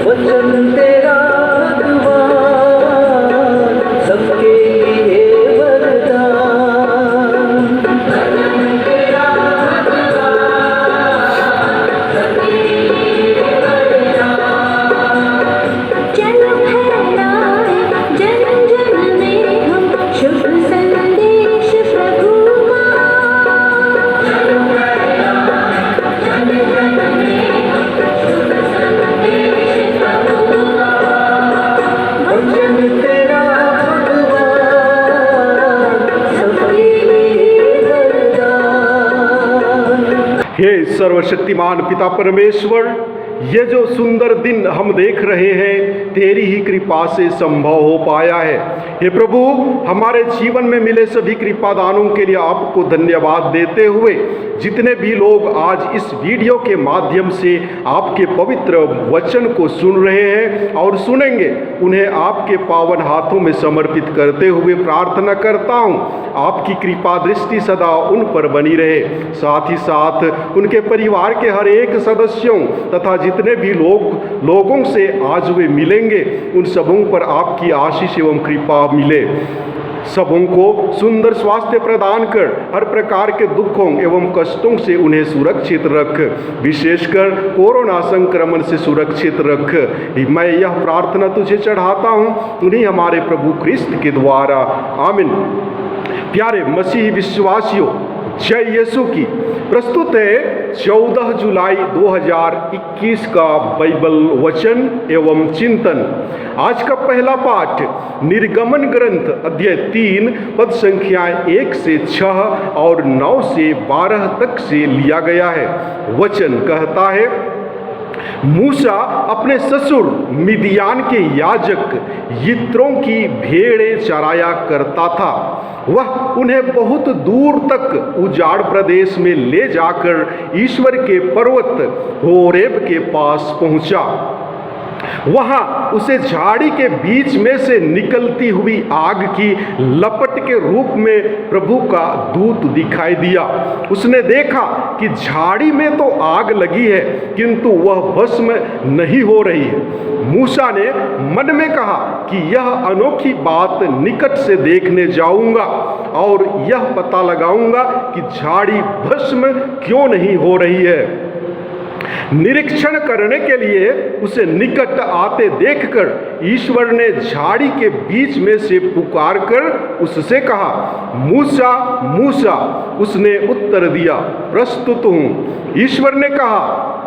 वचन तेरा द्वार सबके लिए वरदान। वचन तेरा द्वार सबके लिए वरदान। चल फैलाए जन जन में हम शुभ संदेश प्रभु का। चल फैलाए जन जन में हम शुभ संदेश प्रभु का। वचन तेरा द्वार सबके लिए वरदान। हे सर्वशक्तिमान पिता परमेश्वर, ये जो सुंदर दिन हम देख रहे हैं तेरी ही कृपा से संभव हो पाया है। हे प्रभु, हमारे जीवन में मिले सभी कृपा दानों के लिए आपको धन्यवाद देते हुए जितने भी लोग आज इस वीडियो के माध्यम से आपके पवित्र वचन को सुन रहे हैं और सुनेंगे, उन्हें आपके पावन हाथों में समर्पित करते हुए प्रार्थना करता हूँ आपकी कृपा दृष्टि सदा उन पर बनी रहे। साथ ही साथ उनके परिवार के हर एक सदस्यों तथा जितने भी लोगों से आज वे मिलेंगे उन सबों पर आपकी आशीष एवं कृपा मिले। सबों को सुंदर स्वास्थ्य प्रदान कर हर प्रकार के दुखों एवं कष्टों से उन्हें सुरक्षित रख, विशेषकर कोरोना संक्रमण से सुरक्षित रख। मैं यह प्रार्थना तुझे चढ़ाता हूँ उन्हीं हमारे प्रभु ख्रिस्त के द्वारा, आमीन। प्यारे मसीही विश्वासियों, जय यीशु की। प्रस्तुत है 14 जुलाई 2021 का बाइबल वचन एवं चिंतन। आज का पहला पाठ निर्गमन ग्रंथ अध्याय 3 पद संख्याएं 1 से 6 और 9 से 12 तक से लिया गया है। वचन कहता है, मूसा अपने ससुर मिदियान के याजक यित्रों की भेड़ें चराया करता था। वह उन्हें बहुत दूर तक उजाड़ प्रदेश में ले जाकर ईश्वर के पर्वत होरेब के पास पहुंचा। वहां उसे झाड़ी के बीच में से निकलती हुई आग की लपट के रूप में प्रभु का दूत दिखाई दिया। उसने देखा कि झाड़ी में तो आग लगी है किंतु वह भस्म नहीं हो रही है। मूसा ने मन में कहा कि यह अनोखी बात निकट से देखने जाऊंगा और यह पता लगाऊंगा कि झाड़ी भस्म क्यों नहीं हो रही है। निरीक्षण करने के लिए उसे निकट आते देखकर ईश्वर ने झाड़ी के बीच में से पुकार कर उससे कहा, मूसा मूसा। उसने उत्तर दिया, प्रस्तुत हूँ। ईश्वर ने कहा,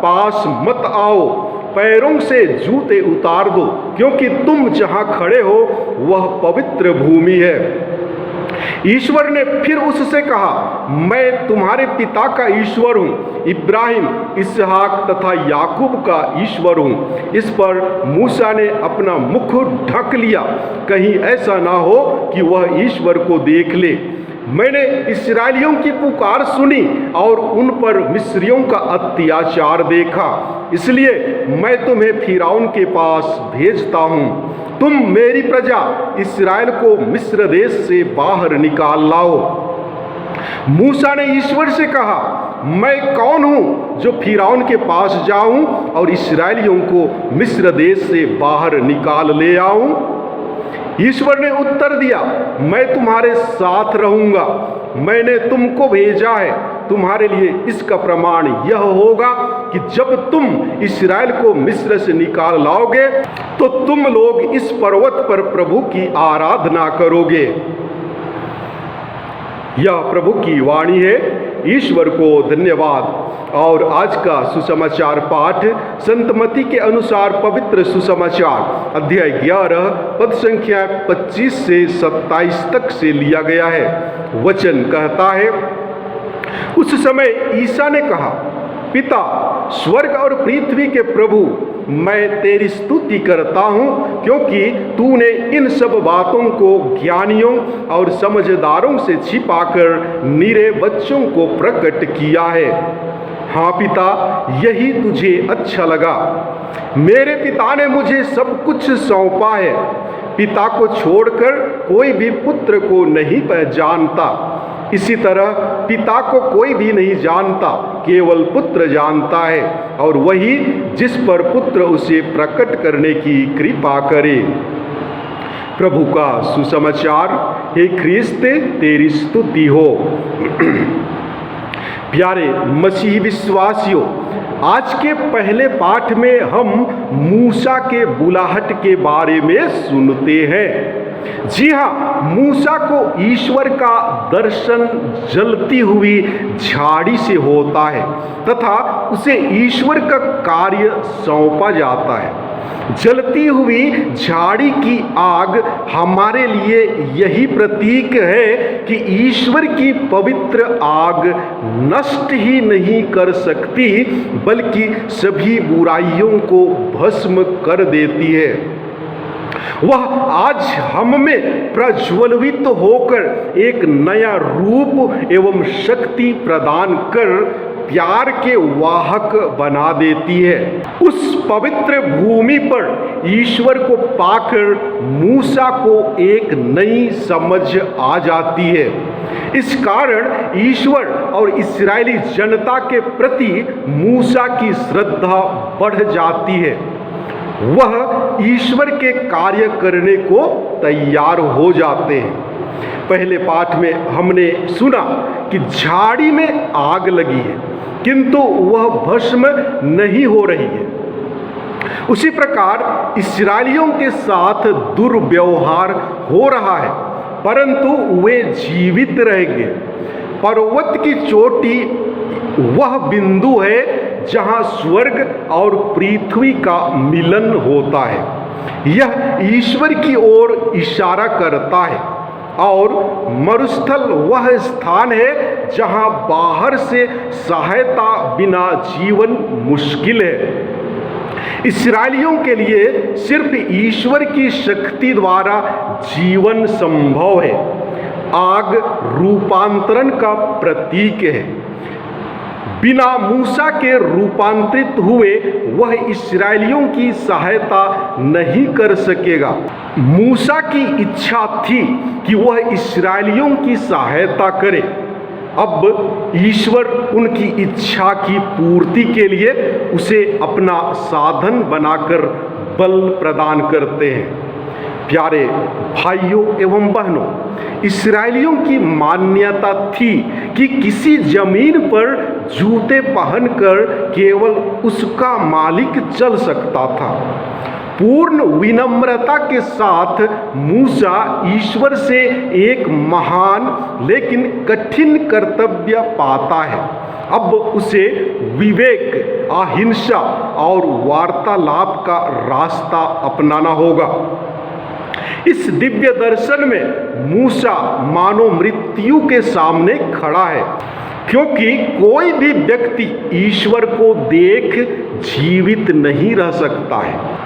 पास मत आओ, पैरों से जूते उतार दो, क्योंकि तुम जहाँ खड़े हो वह पवित्र भूमि है। ईश्वर ने फिर उससे कहा, मैं तुम्हारे पिता का ईश्वर हूँ, इब्राहिम, इसहाक तथा याकूब का ईश्वर हूँ। इस पर मूसा ने अपना मुख ढक लिया, कहीं ऐसा ना हो कि वह ईश्वर को देख ले। मैंने इस्राएलियों की पुकार सुनी और उन पर मिस्रियों का अत्याचार देखा, इसलिए मैं तुम्हें फिरौन के पास भेजता हूँ। तुम मेरी प्रजा इस्राएल को मिस्र देश से बाहर निकाल लाओ। मूसा ने ईश्वर से कहा, मैं कौन हूँ जो फिरौन के पास जाऊँ और इस्राएलियों को मिस्र देश से बाहर निकाल ले आऊँ? ईश्वर ने उत्तर दिया, मैं तुम्हारे साथ रहूंगा, मैंने तुमको भेजा है। तुम्हारे लिए इसका प्रमाण यह होगा कि जब तुम इस्राएल को मिस्र से निकाल लाओगे तो तुम लोग इस पर्वत पर प्रभु की आराधना करोगे। यह प्रभु की वाणी है। ईश्वर को धन्यवाद। और आज का सुसमाचार पाठ संत मत्ती के अनुसार पवित्र सुसमाचार अध्याय 11 पद संख्या 25 से 27 तक से लिया गया है। वचन कहता है, उस समय ईसा ने कहा, पिता, स्वर्ग और पृथ्वी के प्रभु, मैं तेरी स्तुति करता हूँ क्योंकि तूने इन सब बातों को ज्ञानियों और समझदारों से छिपाकर निरे बच्चों को प्रकट किया है। हाँ पिता, यही तुझे अच्छा लगा। मेरे पिता ने मुझे सब कुछ सौंपा है। पिता को छोड़कर कोई भी पुत्र को नहीं पहचानता, इसी तरह पिता को कोई भी नहीं जानता केवल पुत्र जानता है और वही जिस पर पुत्र उसे प्रकट करने की कृपा करे। प्रभु का सुसमाचार। हे ख्रीस्त, तेरी स्तुति हो। प्यारे मसीही विश्वासियों, आज के पहले पाठ में हम मूसा के बुलाहट के बारे में सुनते हैं। जी हाँ, मूसा को ईश्वर का दर्शन जलती हुई झाड़ी से होता है तथा उसे ईश्वर का कार्य सौंपा जाता है। जलती हुई झाड़ी की आग हमारे लिए यही प्रतीक है कि ईश्वर की पवित्र आग नष्ट ही नहीं कर सकती बल्कि सभी बुराइयों को भस्म कर देती है। वह आज हम में प्रज्वलित होकर एक नया रूप एवं शक्ति प्रदान कर प्यार के वाहक बना देती है। उस पवित्र भूमि पर ईश्वर को पाकर मूसा को एक नई समझ आ जाती है। इस कारण ईश्वर और इस्राएली जनता के प्रति मूसा की श्रद्धा बढ़ जाती है। वह ईश्वर के कार्य करने को तैयार हो जाते हैं। पहले पाठ में हमने सुना कि झाड़ी में आग लगी है किंतु वह भस्म नहीं हो रही है। उसी प्रकार इस्राएलियों के साथ दुर्व्यवहार हो रहा है परंतु वे जीवित रहेंगे। पर्वत की चोटी वह बिंदु है जहां स्वर्ग और पृथ्वी का मिलन होता है। यह ईश्वर की ओर इशारा करता है और मरुस्थल वह स्थान है जहां बाहर से सहायता बिना जीवन मुश्किल है। इस्राएलियों के लिए सिर्फ ईश्वर की शक्ति द्वारा जीवन संभव है। आग रूपांतरण का प्रतीक है। बिना मूसा के रूपांतरित हुए वह इस्राएलियों की सहायता नहीं कर सकेगा। मूसा की इच्छा थी कि वह इस्राएलियों की सहायता करे। अब ईश्वर उनकी इच्छा की पूर्ति के लिए उसे अपना साधन बनाकर बल प्रदान करते हैं। प्यारे भाइयों एवं बहनों, इस्राएलियों की मान्यता थी कि किसी जमीन पर जूते पहनकर केवल उसका मालिक चल सकता था। पूर्ण विनम्रता के साथ मूसा ईश्वर से एक महान लेकिन कठिन कर्तव्य पाता है। अब उसे विवेक, अहिंसा और वार्तालाप का रास्ता अपनाना होगा। इस दिव्य दर्शन में मूसा मानो मृत्यु के सामने खड़ा है, क्योंकि कोई भी व्यक्ति ईश्वर को देख जीवित नहीं रह सकता है।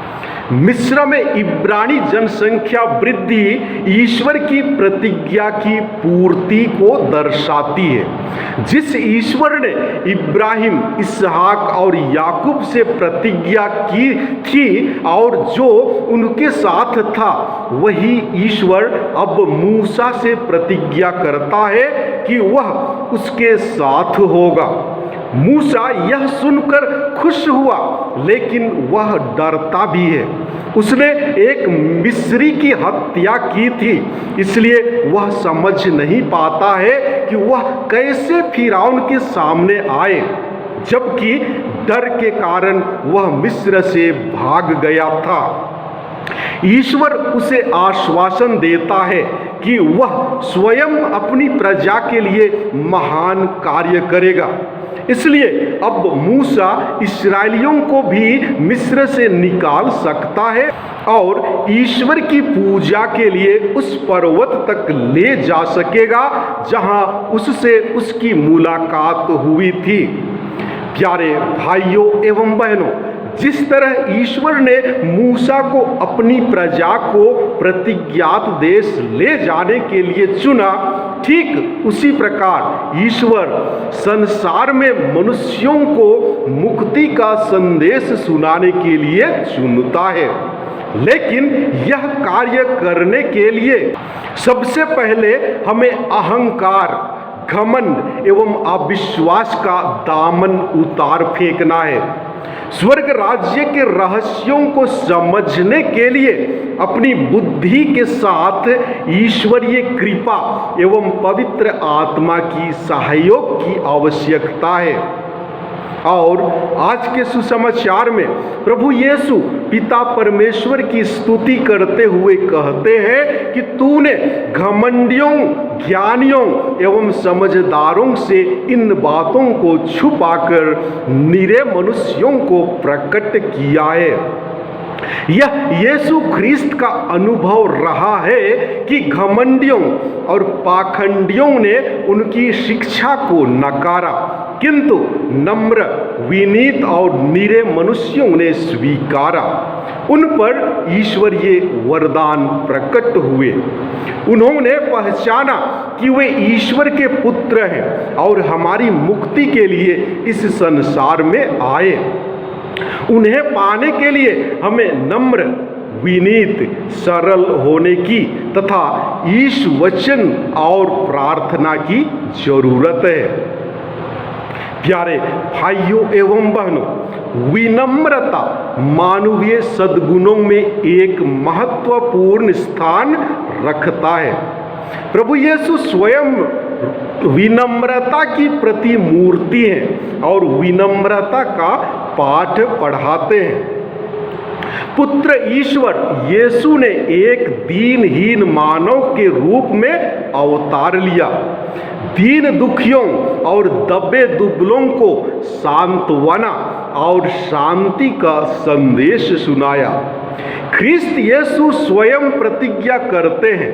मिस्र में इब्रानी जनसंख्या वृद्धि ईश्वर की प्रतिज्ञा की पूर्ति को दर्शाती है। जिस ईश्वर ने इब्राहिम, इसहाक और याकूब से प्रतिज्ञा की थी और जो उनके साथ था, वही ईश्वर अब मूसा से प्रतिज्ञा करता है कि वह उसके साथ होगा। मूसा यह सुनकर खुश हुआ, लेकिन वह डरता भी है। उसने एक मिस्री की हत्या की थी, इसलिए वह समझ नहीं पाता है कि वह कैसे फिरौन के सामने आए, जबकि डर के कारण वह मिस्र से भाग गया था। ईश्वर उसे आश्वासन देता है कि वह स्वयं अपनी प्रजा के लिए महान कार्य करेगा। इसलिए अब मूसा इस्राएलियों को भी मिस्र से निकाल सकता है और ईश्वर की पूजा के लिए उस पर्वत तक ले जा सकेगा जहां उससे उसकी मुलाकात हुई थी। प्यारे भाइयों एवं बहनों, जिस तरह ईश्वर ने मूसा को अपनी प्रजा को प्रतिज्ञात देश ले जाने के लिए चुना, ठीक उसी प्रकार ईश्वर संसार में मनुष्यों को मुक्ति का संदेश सुनाने के लिए चुनता है। लेकिन यह कार्य करने के लिए सबसे पहले हमें अहंकार, घमंड एवं अविश्वास का दामन उतार फेंकना है। स्वर्ग राज्य के रहस्यों को समझने के लिए अपनी बुद्धि के साथ ईश्वरीय कृपा एवं पवित्र आत्मा की सहयोग की आवश्यकता है। और आज के सुसमाचार में प्रभु यीशु पिता परमेश्वर की स्तुति करते हुए कहते हैं कि तूने घमंडियों, ज्ञानियों एवं समझदारों से इन बातों को छुपाकर निरे मनुष्यों को प्रकट किया है। यह यीशु ख्रिस्त का अनुभव रहा है कि घमंडियों और पाखंडियों ने उनकी शिक्षा को नकारा, किंतु नम्र, विनीत और निरे मनुष्यों ने स्वीकारा। उन पर ईश्वरीय वरदान प्रकट हुए। उन्होंने पहचाना कि वे ईश्वर के पुत्र हैं और हमारी मुक्ति के लिए इस संसार में आए। उन्हें पाने के लिए हमें नम्र, विनीत, सरल होने की तथा ईश वचन और प्रार्थना की जरूरत है। प्यारे भाइयों एवं बहनों, विनम्रता मानवीय सद्गुणों में एक महत्वपूर्ण स्थान रखता है। प्रभु यीशु स्वयं विनम्रता की प्रतिमूर्ति हैं और विनम्रता का पाठ पढ़ाते हैं। पुत्र ईश्वर यीशु ने एक दीनहीन मानव के रूप में अवतार लिया। दीन दुखियों और दबे दुबलों को सांत्वना और शांति का संदेश सुनाया। ख्रिस्त यीशु स्वयं प्रतिज्ञा करते हैं,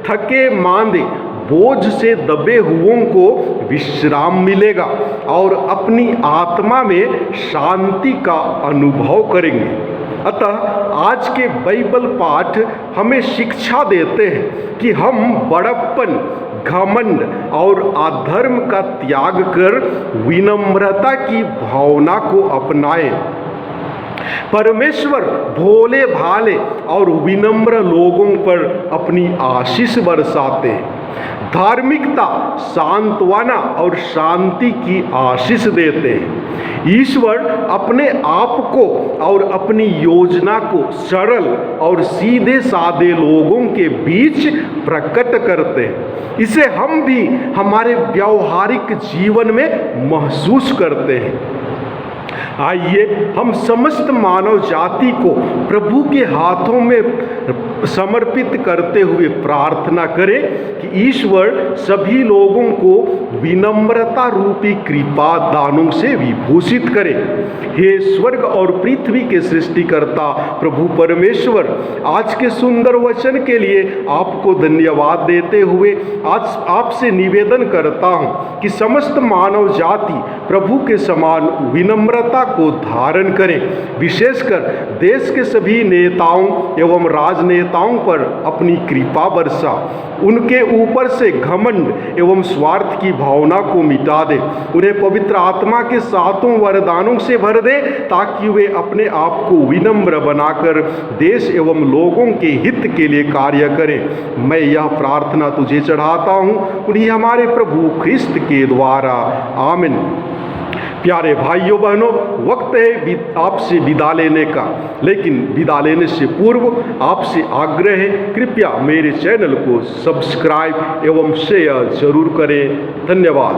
थके मांदे बोझ से दबे हुओं को विश्राम मिलेगा और अपनी आत्मा में शांति का अनुभव करेंगे। अतः आज के बाइबल पाठ हमें शिक्षा देते हैं कि हम बड़प्पन, घमंड और अधर्म का त्याग कर विनम्रता की भावना को अपनाएं। परमेश्वर भोले भाले और विनम्र लोगों पर अपनी आशीष बरसाते हैं। धार्मिकता, सांत्वना और शांति की आशीष देते हैं। ईश्वर अपने आप को और अपनी योजना को सरल और सीधे साधे लोगों के बीच प्रकट करते हैं। इसे हम भी हमारे व्यावहारिक जीवन में महसूस करते हैं। आइए हम समस्त मानव जाति को प्रभु के हाथों में समर्पित करते हुए प्रार्थना करें कि ईश्वर सभी लोगों को विनम्रता रूपी कृपा दानों से विभूषित करे। हे स्वर्ग और पृथ्वी के सृष्टिकर्ता प्रभु परमेश्वर, आज के सुंदर वचन के लिए आपको धन्यवाद देते हुए आज आपसे निवेदन करता हूँ कि समस्त मानव जाति प्रभु के समान विनम्रता को धारण करें। विशेषकर देश के सभी नेताओं एवं राजनेताओं पर अपनी कृपा बरसा। उनके ऊपर से घमंड एवं स्वार्थ की भावना को मिटा दे। उन्हें पवित्र आत्मा के सातों वरदानों से भर दे ताकि वे अपने आप को विनम्र बनाकर देश एवं लोगों के हित के लिए कार्य करें। मैं यह प्रार्थना तुझे चढ़ाता हूँ उन्हीं हमारे प्रभु ख्रिस्त के द्वारा, आमीन। प्यारे भाइयों बहनों, वक्त है आपसे विदा लेने का, लेकिन विदा लेने से पूर्व आपसे आग्रह है, कृपया मेरे चैनल को सब्सक्राइब एवं शेयर जरूर करें। धन्यवाद।